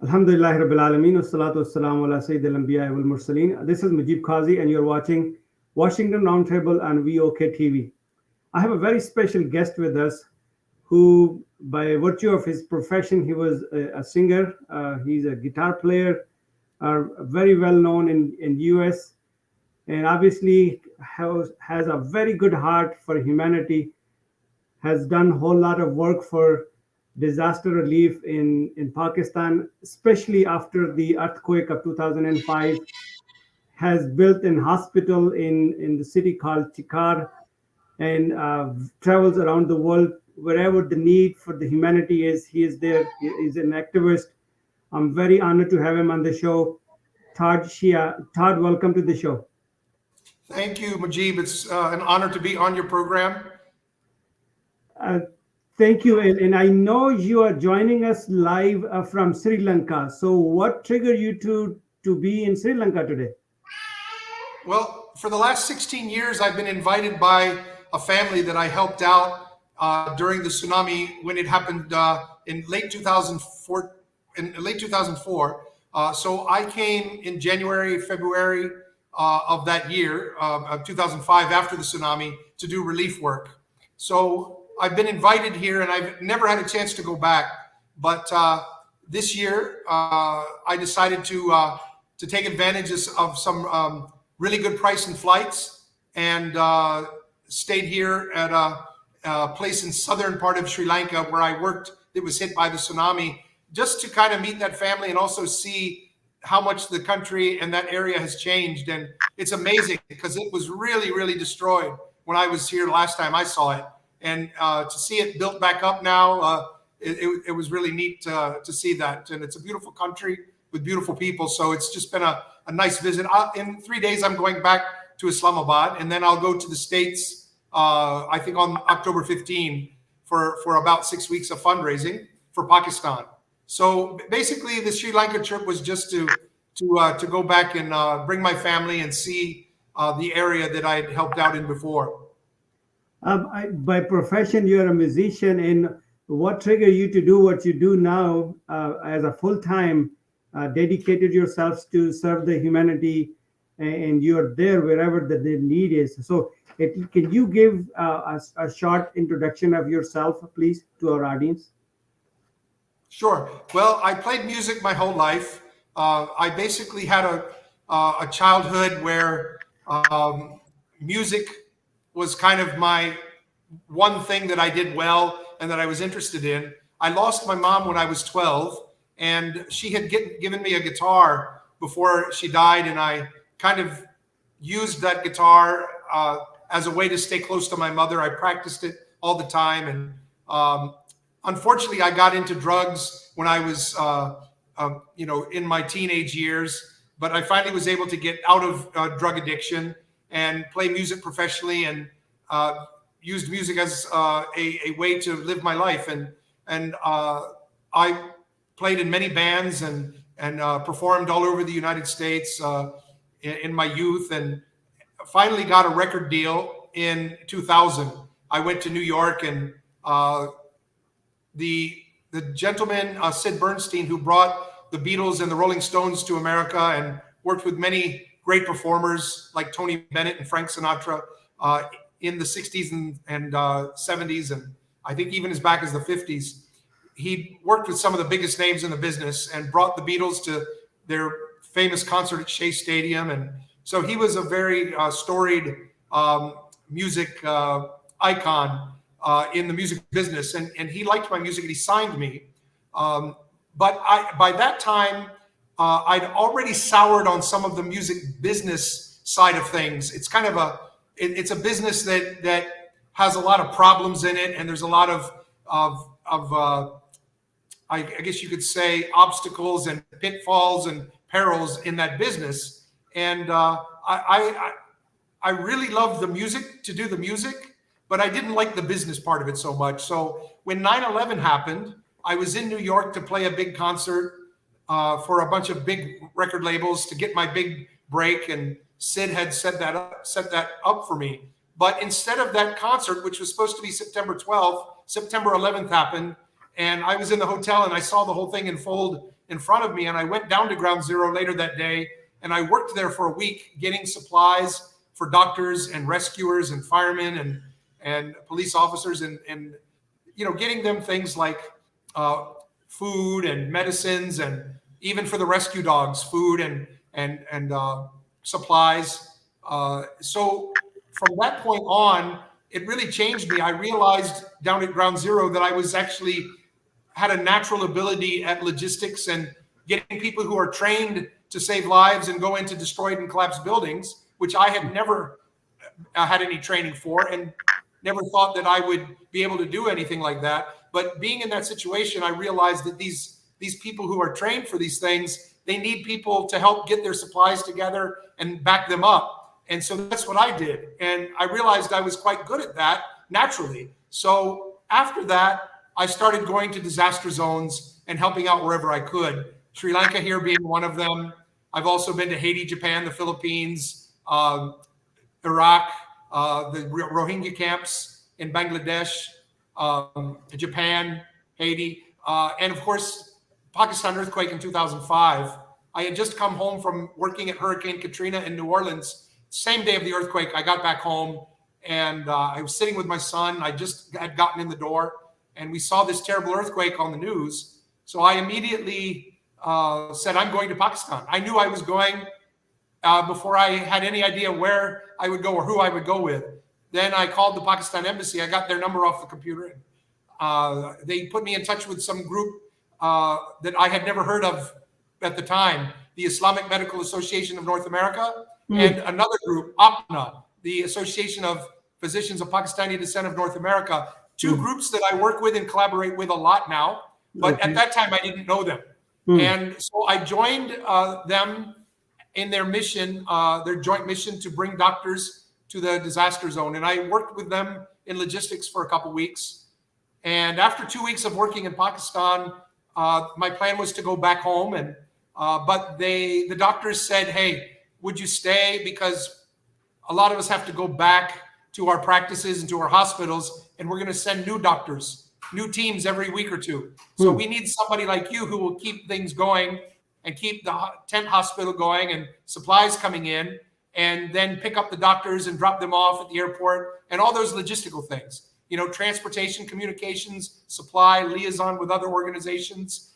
Alhamdulillah Rabbil Alameen, wassalatu wassalamu ala Sayyid al-Anbiya wal Mursaleen. This is Majib Qazi, and you're watching Washington Roundtable on VOK TV. I have a very special guest with us who, by virtue of his profession, he was a singer, he's a guitar player, very well known in US, and obviously has a very good heart for humanity, has done a whole lot of work for disaster relief in Pakistan, especially after the earthquake of 2005, has built an hospital in the city called Tikar, and travels around the world wherever the need for the humanity is. He is there. He is an activist. I'm very honored to have him on the show. Todd Shia. Todd, welcome to the show. Thank you, Majib. It's an honor to be on your program. Uh, Thank you. And I know you are joining us live from Sri Lanka. So what triggered you to be in Sri Lanka today? Well, for the last 16 years, I've been invited by a family that I helped out during the tsunami when it happened in late 2004. So I came in January, February of that year, of 2005, after the tsunami, to do relief work. So I've been invited here, and I've never had a chance to go back. But this year, I decided to take advantage of some really good price in flights, and stayed here at a place in southern part of Sri Lanka where I worked that was hit by the tsunami, just to kind of meet that family and also see how much the country and that area has changed. And it's amazing because it was really, really destroyed when I was here last time I saw it. And to see it built back up now, it was really neat to see that. And it's a beautiful country with beautiful people. So it's just been a nice visit. In 3 days, I'm going back to Islamabad, and then I'll go to the States, I think on October 15 for about 6 weeks of fundraising for Pakistan. So basically, the Sri Lanka trip was just to go back and bring my family and see the area that I had helped out in before. By profession, you're a musician, and what triggered you to do what you do now as a full-time, dedicated yourselves to serve the humanity, and you're there wherever the need is. So can you give a short introduction of yourself, please, to our audience? Sure. Well, I played music my whole life. I basically had a childhood where music was kind of my one thing that I did well and that I was interested in. I lost my mom when I was 12, and she had given me a guitar before she died, and I kind of used that guitar as a way to stay close to my mother. I practiced it all the time, and unfortunately, I got into drugs when I was in my teenage years, but I finally was able to get out of drug addiction and play music professionally, and used music as a way to live my life. And I played in many bands and performed all over the United States in my youth, and finally got a record deal in 2000. I went to New York, and the gentleman, Sid Bernstein, who brought the Beatles and the Rolling Stones to America and worked with many great performers like Tony Bennett and Frank Sinatra in the 60s and 70s, and I think even as back as the 50s. He worked with some of the biggest names in the business and brought the Beatles to their famous concert at Shea Stadium. And so he was a very storied music icon in the music business. And he liked my music, and he signed me. But by that time, I'd already soured on some of the music business side of things. It's kind of it's a business that has a lot of problems in it, and there's a lot of I guess you could say obstacles and pitfalls and perils in that business. And I really loved the music, to do the music, but I didn't like the business part of it so much. So when 9/11 happened, I was in New York to play a big concert for a bunch of big record labels to get my big break, and Sid had set that up for me. But instead of that concert, which was supposed to be September 12th, September 11th happened, and I was in the hotel, and I saw the whole thing unfold in front of me. And I went down to Ground Zero later that day, and I worked there for a week getting supplies for doctors and rescuers and firemen and police officers, and getting them things like food and medicines, and even for the rescue dogs, food and supplies. So from that point on, it really changed me. I realized down at Ground Zero that I was actually had a natural ability at logistics and getting people who are trained to save lives and go into destroyed and collapsed buildings, which I had never had any training for, and never thought that I would be able to do anything like that. But being in that situation, I realized that these people who are trained for these things, they need people to help get their supplies together and back them up. And so that's what I did. And I realized I was quite good at that naturally. So after that, I started going to disaster zones and helping out wherever I could. Sri Lanka here being one of them. I've also been to Haiti, Japan, the Philippines, Iraq, the Rohingya camps in Bangladesh, Japan, Haiti, and of course, Pakistan earthquake in 2005. I had just come home from working at Hurricane Katrina in New Orleans. Same day of the earthquake, I got back home, and I was sitting with my son. I just had gotten in the door, and we saw this terrible earthquake on the news. So I immediately said, I'm going to Pakistan. I knew I was going before I had any idea where I would go or who I would go with. Then I called the Pakistan embassy. I got their number off the computer. They put me in touch with some group that I had never heard of at the time, the Islamic Medical Association of North America, and another group, APNA, the Association of Physicians of Pakistani Descent of North America. Two groups that I work with and collaborate with a lot now, but at that time I didn't know them. And so I joined them in their mission, their joint mission to bring doctors to the disaster zone. And I worked with them in logistics for a couple of weeks. And after 2 weeks of working in Pakistan, my plan was to go back home. And but the doctors said, hey, would you stay? Because a lot of us have to go back to our practices and to our hospitals, and we're going to send new doctors, new teams every week or two. So we need somebody like you who will keep things going and keep the tent hospital going and supplies coming in, and then pick up the doctors and drop them off at the airport and all those logistical things. Transportation, communications, supply, liaison with other organizations,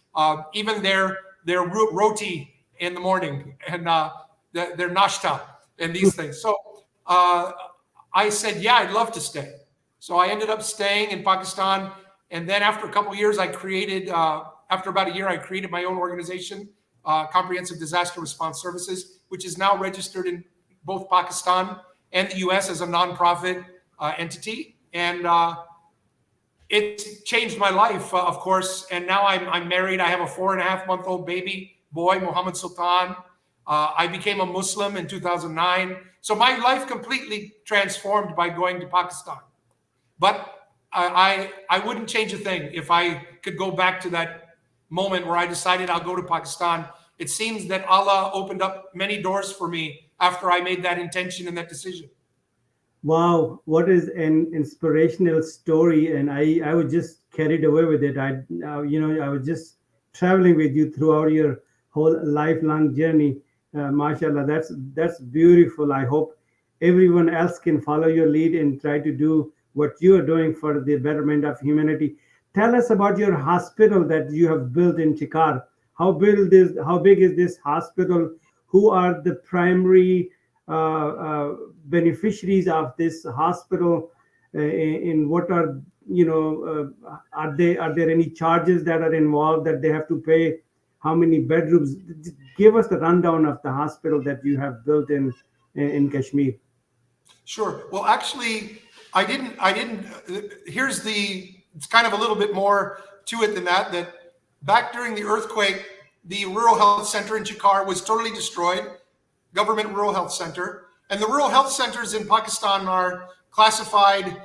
even their roti in the morning and their nashta and these things. So I said, yeah, I'd love to stay. So I ended up staying in Pakistan. And then after a couple of years, after about a year, I created my own organization, Comprehensive Disaster Response Services, which is now registered in both Pakistan and the US as a nonprofit entity. And it changed my life, of course. And now I'm married. I have a 4.5-month-old baby boy, Muhammad Sultan. I became a Muslim in 2009. So my life completely transformed by going to Pakistan. But I wouldn't change a thing if I could go back to that moment where I decided I'll go to Pakistan. It seems that Allah opened up many doors for me after I made that intention and that decision. Wow, what is an inspirational story! And I was just carried away with it. I was just traveling with you throughout your whole lifelong journey. Mashallah, that's beautiful. I hope everyone else can follow your lead and try to do what you are doing for the betterment of humanity. Tell us about your hospital that you have built in Chikar. How big is this hospital? Who are the primary beneficiaries of this hospital? In what are there any charges that are involved that they have to pay? How many bedrooms? Give us the rundown of the hospital that you have built in Kashmir. Sure. Well, actually, I didn't. It's kind of a little bit more to it than that. That back during the earthquake, the rural health center in Chikar was totally destroyed. Government rural health center, and the rural health centers in Pakistan are classified.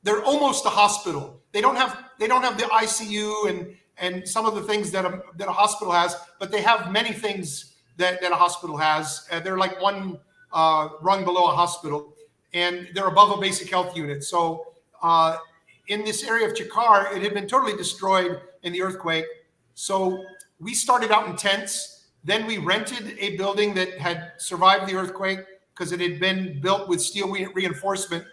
They're almost a hospital. They don't have the ICU and some of the things that a hospital has, but they have many things that a hospital has. They're like one rung below a hospital, and they're above a basic health unit. So in this area of Chikar, it had been totally destroyed in the earthquake. So we started out in tents. Then we rented a building that had survived the earthquake because it had been built with steel reinforcement.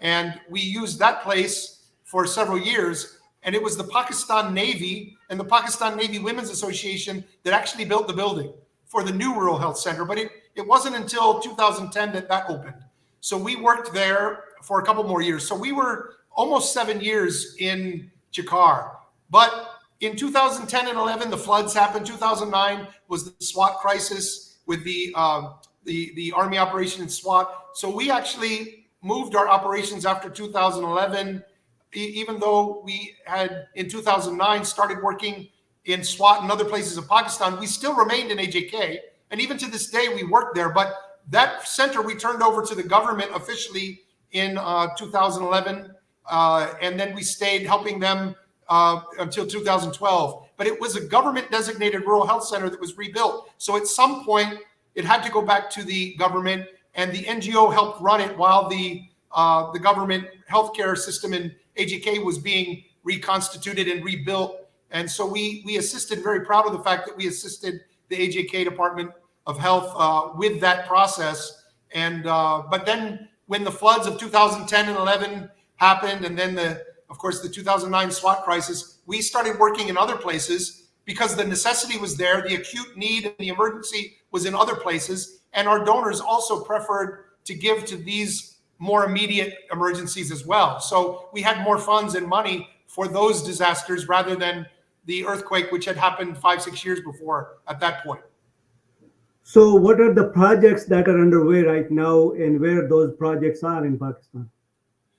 And we used that place for several years. And it was the Pakistan Navy and the Pakistan Navy Women's Association that actually built the building for the new Rural Health Center. But it wasn't until 2010 that opened. So we worked there for a couple more years. So we were almost 7 years in Chikar. But in 2010 and 11, the floods happened. 2009 was the SWAT crisis with the Army operation in SWAT. So we actually moved our operations after 2011, even though we had in 2009 started working in SWAT and other places in Pakistan. We still remained in AJK. And even to this day, we work there. But that center we turned over to the government officially in 2011. And then we stayed helping them until 2012. But it was a government designated rural health center that was rebuilt. So at some point, it had to go back to the government, and the NGO helped run it while the government healthcare system in AJK was being reconstituted and rebuilt. And so we assisted, very proud of the fact that we assisted the AJK Department of Health with that process. And but then when the floods of 2010 and 11 happened, and then of course the 2009 SWAT crisis, we started working in other places because the necessity was there, the acute need and the emergency was in other places, and our donors also preferred to give to these more immediate emergencies as well. So we had more funds and money for those disasters rather than the earthquake, which had happened 5-6 years before at that point. So what are the projects that are underway right now, and where those projects are in Pakistan?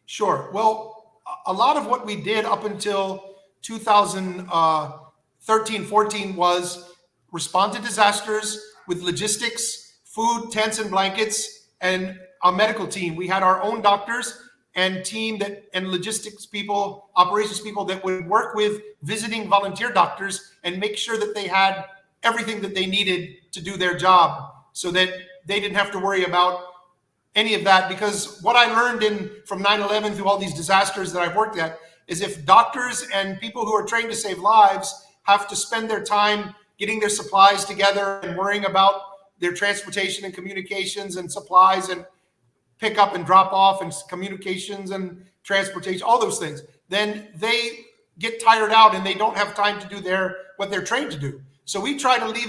Sure. Well, a lot of what we did up until 2013, 14 was respond to disasters with logistics, food, tents and blankets, and a medical team. We had our own doctors and team and logistics people, operations people that would work with visiting volunteer doctors and make sure that they had everything that they needed to do their job, so that they didn't have to worry about any of that. Because what I learned from 9/11 through all these disasters that I've worked at is if doctors and people who are trained to save lives have to spend their time getting their supplies together and worrying about their transportation and communications and supplies and pick up and drop off and communications and transportation, all those things, then they get tired out and they don't have time to do what they're trained to do. So we try to leave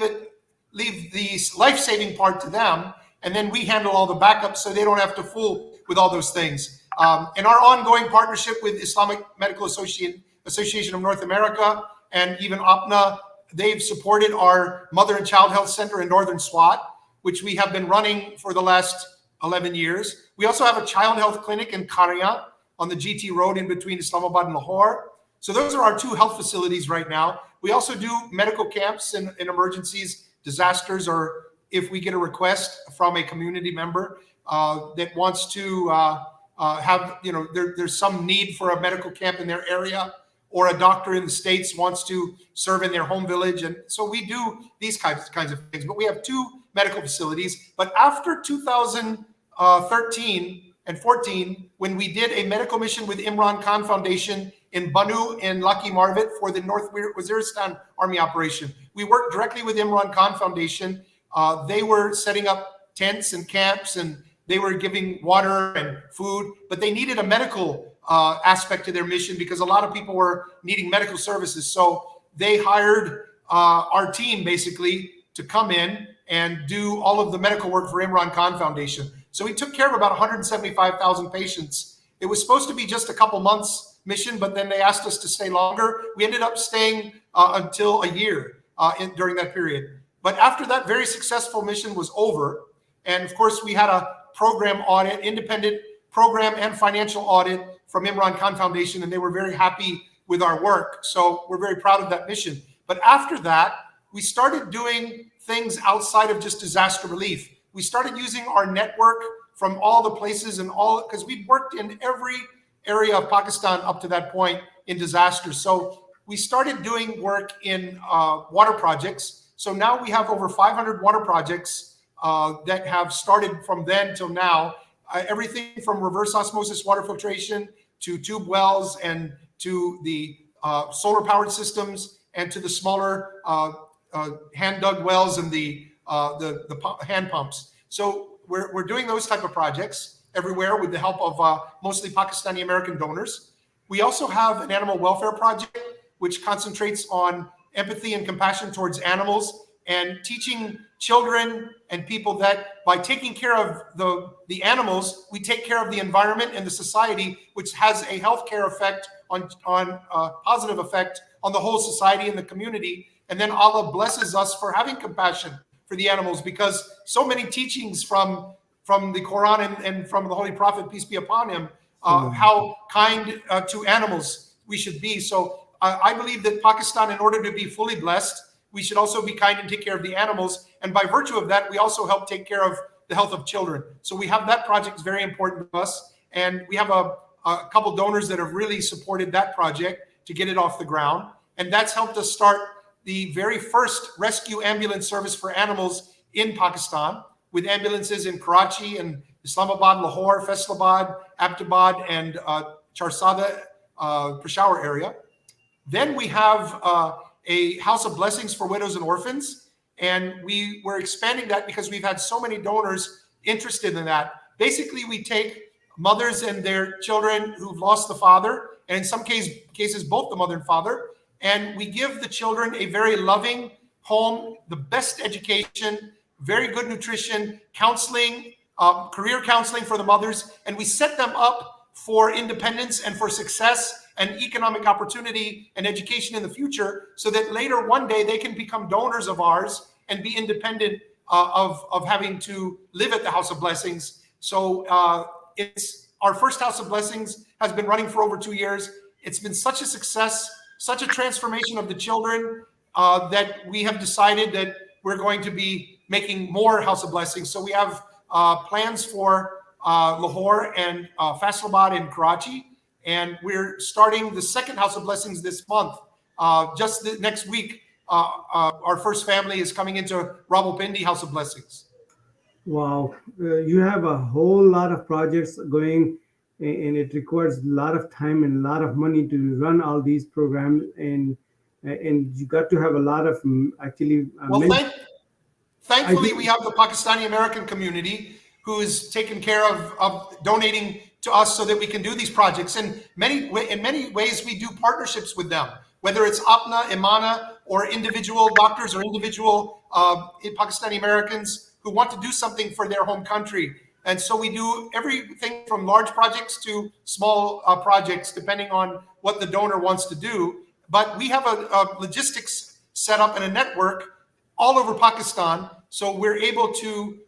the life-saving part to them, and then we handle all the backups so they don't have to fool with all those things. And our ongoing partnership with Islamic Medical Association of North America and even OPNA, they've supported our Mother and Child Health Center in Northern Swat, which we have been running for the last 11 years. We also have a child health clinic in Karia on the GT road in between Islamabad and Lahore. So those are our two health facilities right now. We also do medical camps in emergencies, disasters, or if we get a request from a community member that wants to have, there's some need for a medical camp in their area, or a doctor in the States wants to serve in their home village. And so we do these kinds of things. But we have two medical facilities. But after 2013 and 14, when we did a medical mission with Imran Khan Foundation in Banu and Lucky Marvit for the North Waziristan Army operation, we worked directly with Imran Khan Foundation. They were setting up tents and camps, and they were giving water and food, but they needed a medical aspect to their mission because a lot of people were needing medical services. So they hired our team basically to come in and do all of the medical work for Imran Khan Foundation. So we took care of about 175,000 patients. It was supposed to be just a couple months mission, but then they asked us to stay longer. We ended up staying until a year during that period. But after that very successful mission was over, and of course we had a program audit, independent program and financial audit from Imran Khan Foundation, and they were very happy with our work. So we're very proud of that mission. But after that, we started doing things outside of just disaster relief. We started using our network from all the places and because we'd worked in every area of Pakistan up to that point in disasters. So we started doing work in water projects. So now we have over 500 water projects that have started from then till now. Everything from reverse osmosis water filtration to tube wells and to the solar powered systems and to the smaller hand-dug wells and the hand pumps. So we're doing those type of projects everywhere with the help of mostly Pakistani American donors. We also have an animal welfare project, which concentrates on empathy and compassion towards animals and teaching children and people that by taking care of the animals, we take care of the environment and the society, which has a healthcare effect on positive effect on the whole society and the community. And then Allah blesses us for having compassion for the animals, because so many teachings from the Quran and from the Holy Prophet, peace be upon him, how kind to animals we should be. So I believe that Pakistan, in order to be fully blessed, we should also be kind and take care of the animals. And by virtue of that, we also help take care of the health of children. So we have that project is very important to us. And we have a couple donors that have really supported that project to get it off the ground. And that's helped us start the very first rescue ambulance service for animals in Pakistan, with ambulances in Karachi and Islamabad, Lahore, Faisalabad, Abbottabad, and Charsada, Peshawar area. Then we have a House of Blessings for widows and orphans. And we were expanding that because we've had so many donors interested in that. Basically, we take mothers and their children who've lost the father, and in some cases, both the mother and father, and we give the children a very loving home, the best education, very good nutrition, counseling, career counseling for the mothers, and we set them up for independence and for success and economic opportunity and education in the future, so that later one day they can become donors of ours and be independent of having to live at the House of Blessings. So it's our first House of Blessings has been running for over 2 years. It's been such a success, such a transformation of the children, that we have decided that we're going to be making more House of Blessings. So we have plans for Lahore and Faisalabad and Karachi. And we're starting the second House of Blessings this month. Just the next week, our first family is coming into Rawalpindi House of Blessings. Wow, you have a whole lot of projects going, and it requires a lot of time and a lot of money to run all these programs, and you got to have a lot of actually. Thankfully, we have the Pakistani American community who is taken care of donating to us so that we can do these projects. And in many ways, we do partnerships with them, whether it's Apna, Imana, or individual doctors or individual Pakistani Americans who want to do something for their home country. And so we do everything from large projects to small projects, depending on what the donor wants to do. But we have a logistics set up and a network all over Pakistan. So we're able to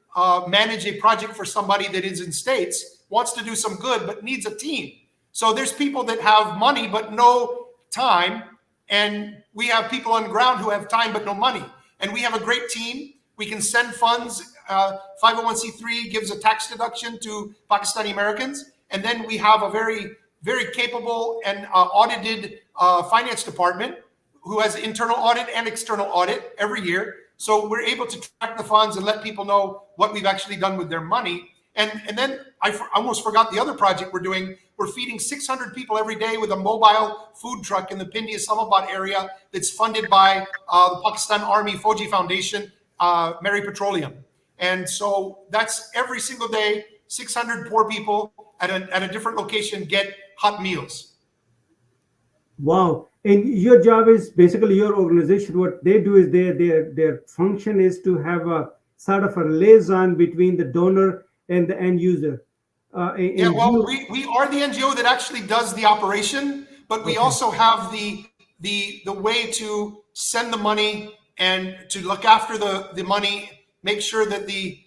manage a project for somebody that is in States, wants to do some good, but needs a team. So there's people that have money, but no time. And we have people on the ground who have time, but no money. And we have a great team. We can send funds. 501c3 gives a tax deduction to Pakistani Americans. And then we have a very, very capable and audited finance department who has internal audit and external audit every year. So we're able to track the funds and let people know what we've actually done with their money. And then I almost forgot the other project we're doing. We're feeding 600 people every day with a mobile food truck in the Pindi Islamabad area that's funded by the Pakistan Army Fauji Foundation, Mary Petroleum. And so that's every single day, 600 poor people at a different location get hot meals. Wow. And your job is basically your organization. What they do is their function is to have a sort of a liaison between the donor and the end user. We are the NGO that actually does the operation, but we also have the way to send the money and to look after the money, make sure that the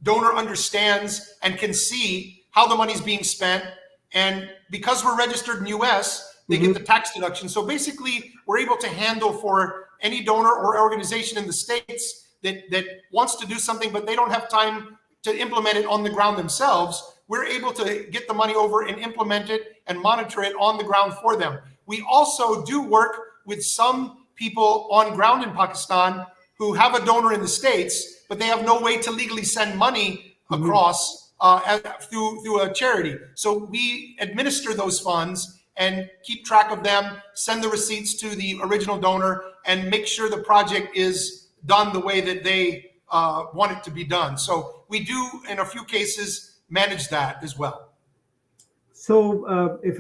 donor understands and can see how the money is being spent. And because we're registered in US, they get the tax deduction. So basically, we're able to handle for any donor or organization in the States that wants to do something, but they don't have time to implement it on the ground themselves. We're able to get the money over and implement it and monitor it on the ground for them. We also do work with some people on ground in Pakistan who have a donor in the States, but they have no way to legally send money across through a charity. So we administer those funds and keep track of them, send the receipts to the original donor, and make sure the project is done the way that they want it to be done. So we do, in a few cases, manage that as well. So, if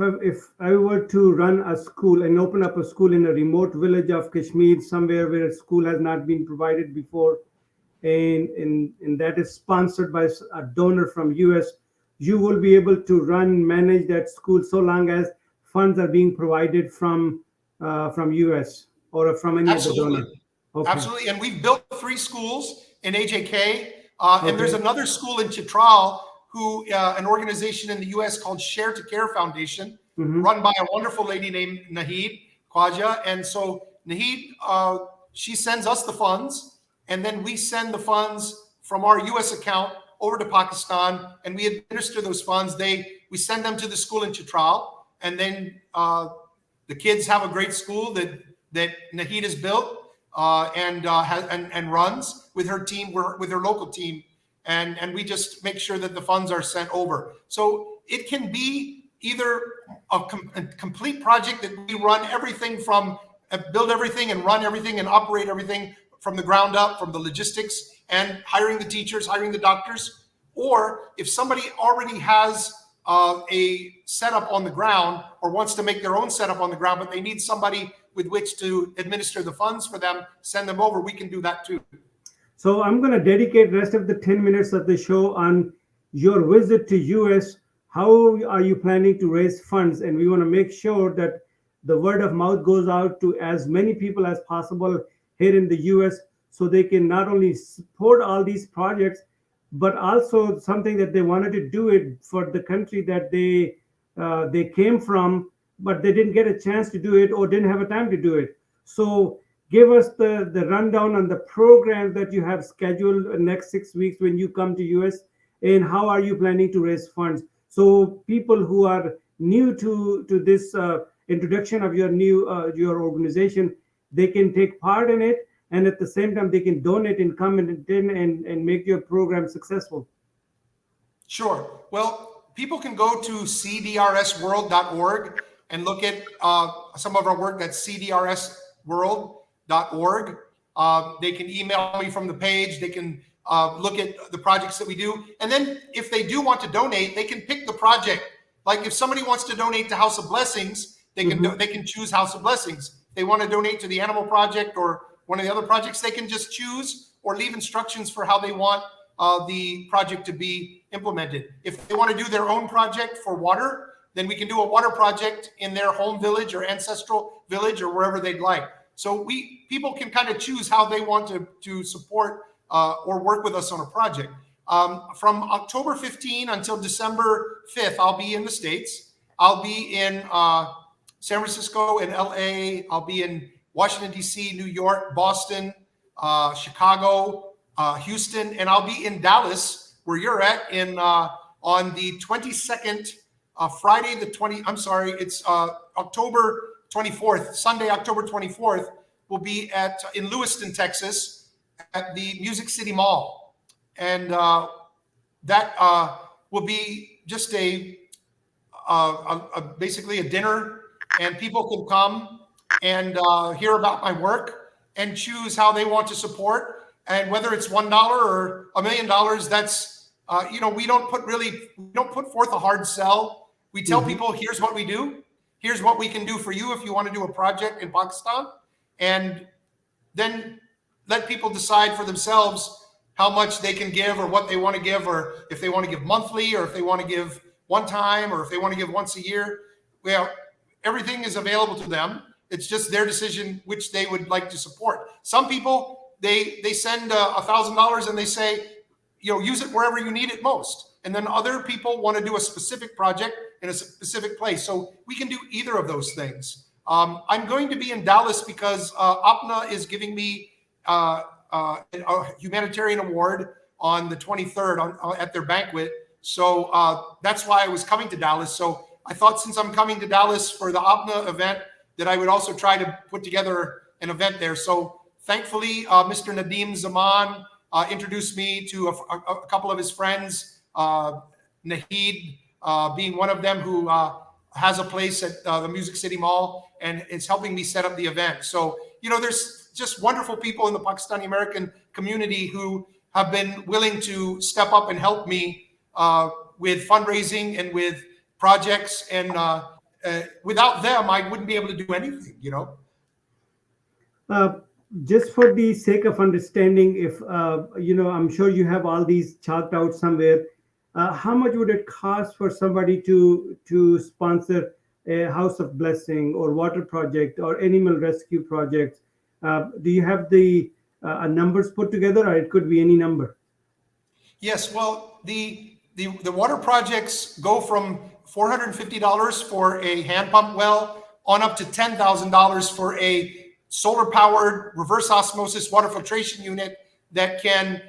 I were to run a school and open up a school in a remote village of Kashmir, somewhere where a school has not been provided before, and that is sponsored by a donor from US, you will be able to manage that school so long as funds are being provided from US or from any other donor. Absolutely. Okay. Absolutely. And we've built 3 schools in AJK. And there's Okay. another school in Chitral, an organization in the US called Share to Care Foundation, run by a wonderful lady named Naheed Khwaja. And so Naheed, she sends us the funds, and then we send the funds from our US account over to Pakistan, and we administer those funds. We send them to the school in Chitral, and then the kids have a great school that Naheed has built and runs with her team, with her local team, and we just make sure that the funds are sent over. So it can be either a complete project that we run everything from, build everything and run everything and operate everything from the ground up, from the logistics and hiring the teachers, hiring the doctors, or if somebody already has a setup on the ground or wants to make their own setup on the ground, but they need somebody with which to administer the funds for them, send them over, we can do that too. So I'm going to dedicate the rest of the 10 minutes of the show on your visit to US. How are you planning to raise funds? And we want to make sure that the word of mouth goes out to as many people as possible here in the US, so they can not only support all these projects, but also something that they wanted to do it for the country that they came from, but they didn't get a chance to do it or didn't have a time to do it. So give us the rundown on the programs that you have scheduled next 6 weeks when you come to US, and how are you planning to raise funds, so people who are new to this introduction of your organization, they can take part in it, and at the same time they can donate and come and make your program successful. Sure. Well, people can go to cdrsworld.org and look at some of our work. That's cdrsworld.org. They can email me from the page. They can look at the projects that we do. And then if they do want to donate, they can pick the project. Like if somebody wants to donate to House of Blessings, they can choose House of Blessings. If they want to donate to the Animal Project or one of the other projects, they can just choose or leave instructions for how they want the project to be implemented. If they want to do their own project for water, then we can do a water project in their home village or ancestral village or wherever they'd like. So people can kind of choose how they want to support or work with us on a project. From October 15 until December 5th, I'll be in the States. I'll be in San Francisco and LA. I'll be in Washington, D.C., New York, Boston, Chicago, Houston, and I'll be in Dallas, where you're at, on the 22nd, Friday the 20. I'm sorry, it's October 24th, Sunday, October 24th. We'll be in Lewiston, Texas, at the Music City Mall, and that will be just basically a dinner, and people can come and hear about my work and choose how they want to support. And whether it's $1 or $1 million, that's we don't put forth a hard sell. We tell people, here's what we do, here's what we can do for you if you want to do a project in Pakistan, and then let people decide for themselves how much they can give or what they want to give, or if they want to give monthly, or if they want to give one time, or if they want to give once a year. Well, everything is available to them. It's just their decision which they would like to support. Some people, they send $1,000 and they say, use it wherever you need it most. And then other people want to do a specific project in a specific place. So we can do either of those things. I'm going to be in Dallas because APNA is giving me a humanitarian award on the 23rd at their banquet. So that's why I was coming to Dallas. So I thought, since I'm coming to Dallas for the APNA event, that I would also try to put together an event there. So thankfully, Mr. Nadeem Zaman introduced me to a couple of his friends, Naheed being one of them, who has a place at the Music City Mall, and it's helping me set up the event. So, there's just wonderful people in the Pakistani American community who have been willing to step up and help me with fundraising and with projects. And without them, I wouldn't be able to do anything. Uh, just for the sake of understanding, if I'm sure you have all these chalked out somewhere. How much would it cost for somebody to sponsor a House of Blessing or water project or animal rescue projects? Do you have the numbers put together, or it could be any number? Yes, well, the water projects go from $450 for a hand pump well on up to $10,000 for a solar powered reverse osmosis water filtration unit that can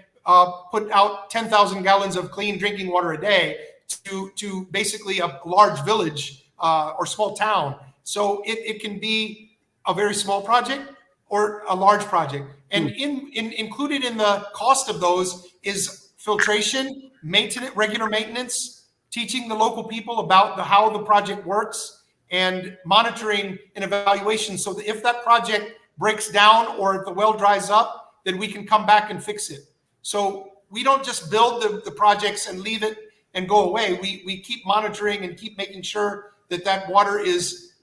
put out 10,000 gallons of clean drinking water a day to basically a large village or small town. So it can be a very small project or a large project. And included in the cost of those is filtration, maintenance, regular maintenance, teaching the local people about how the project works, and monitoring and evaluation, so that if that project breaks down or if the well dries up, then we can come back and fix it. So we don't just build the projects and leave it and go away. We keep monitoring and keep making sure that water is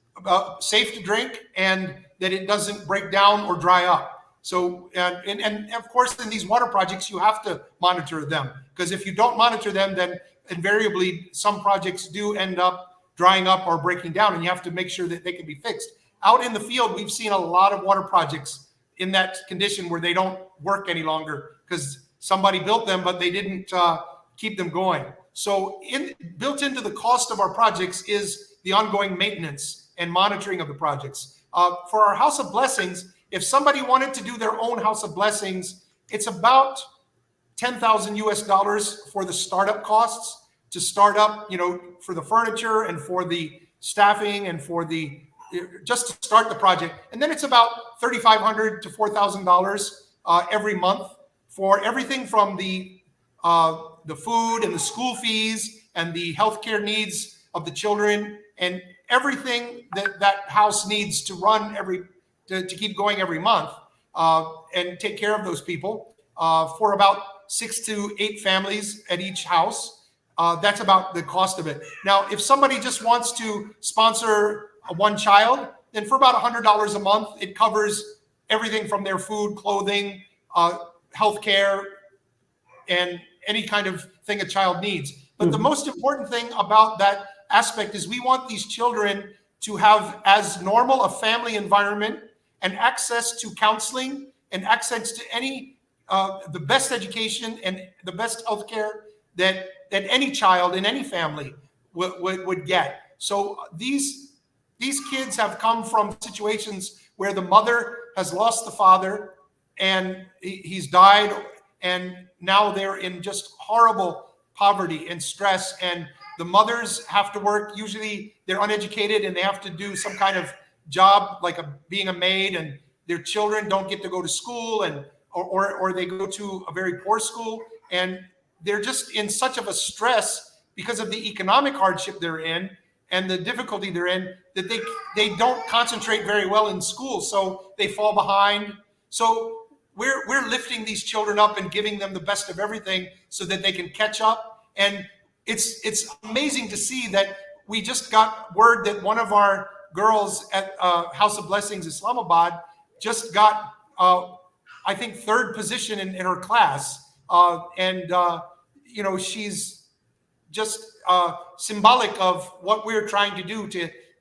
safe to drink and that it doesn't break down or dry up. So, and of course, in these water projects, you have to monitor them, because if you don't monitor them, then invariably some projects do end up drying up or breaking down, and you have to make sure that they can be fixed. Out in the field, we've seen a lot of water projects in that condition where they don't work any longer because somebody built them, but they didn't keep them going. So built into the cost of our projects is the ongoing maintenance and monitoring of the projects. For our House of Blessings, if somebody wanted to do their own House of Blessings, it's about 10,000 US dollars for the startup costs to start up, for the furniture and for the staffing and for just to start the project. And then it's about $3,500 to $4,000 every month for everything from the food and the school fees and the healthcare needs of the children and everything that house needs to run to keep going every month and take care of those people for about 6 to 8 families at each house. That's about the cost of it. Now, if somebody just wants to sponsor one child, then for about $100 a month, it covers everything from their food, clothing, healthcare, and any kind of thing a child needs. But the most important thing about that aspect is we want these children to have as normal a family environment and access to counseling and access to the best education and the best healthcare that any child in any family would get. So these kids have come from situations where the mother has lost the father and he's died, and now they're in just horrible poverty and stress, and the mothers have to work. Usually they're uneducated and they have to do some kind of job like being a maid, and their children don't get to go to school, and or they go to a very poor school, and they're just in such of a stress because of the economic hardship they're in and the difficulty they're in, that they don't concentrate very well in school, so they fall behind. So we're lifting these children up and giving them the best of everything so that they can catch up. And it's amazing to see that we just got word that one of our girls at House of Blessings Islamabad just got I think 3rd position in her class, and she's just symbolic of what we're trying to do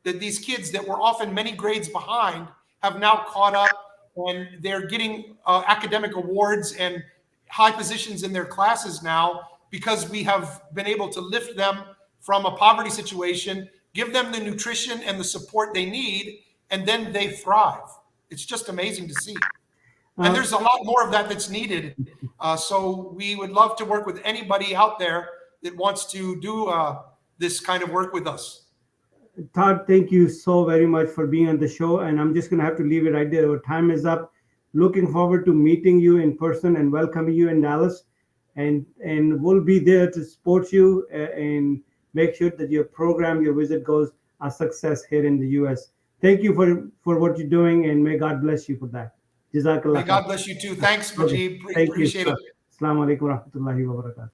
that these kids that were often many grades behind have now caught up, and they're getting academic awards and high positions in their classes now because we have been able to lift them from a poverty situation, give them the nutrition and the support they need, and then they thrive. It's just amazing to see. And there's a lot more of that that's needed. So we would love to work with anybody out there that wants to do this kind of work with us. Todd, thank you so very much for being on the show. And I'm just going to have to leave it right there. Our time is up. Looking forward to meeting you in person and welcoming you in Dallas. And we'll be there to support you and make sure that your program, your visit goes a success here in the US. Thank you for what you're doing, and may God bless you for that. May Jazakallah God khair. bless you too. Thanks, Okay. Majib. Thank you, Appreciate sir. it. Assalamu alaikum wa rahmatullahi wa barakatuh.